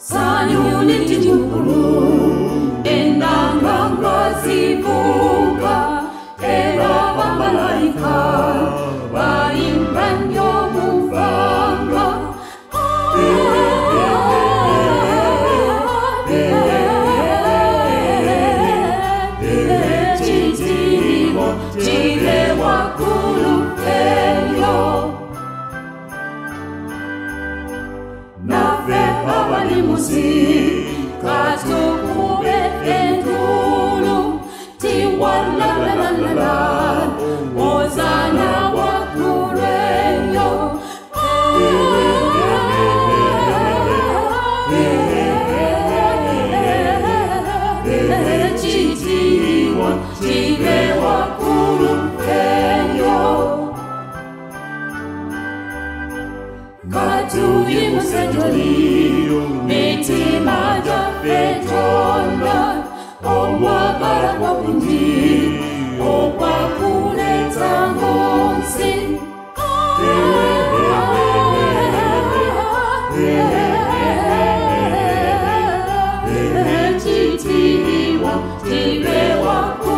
Sanyuniti mukuru endanga zivuga era bamalaika baimbanyo muvanga chitimo chile wakulu eyo nafe abalimusi katukube endulu tiwalalalala ozana wakureyo chitiwa chile wakulu eyo Katuyi musajoli mitima jafetonda omwagala kwa bungi okwakuleta ngonsi chitiwa chibe wakulu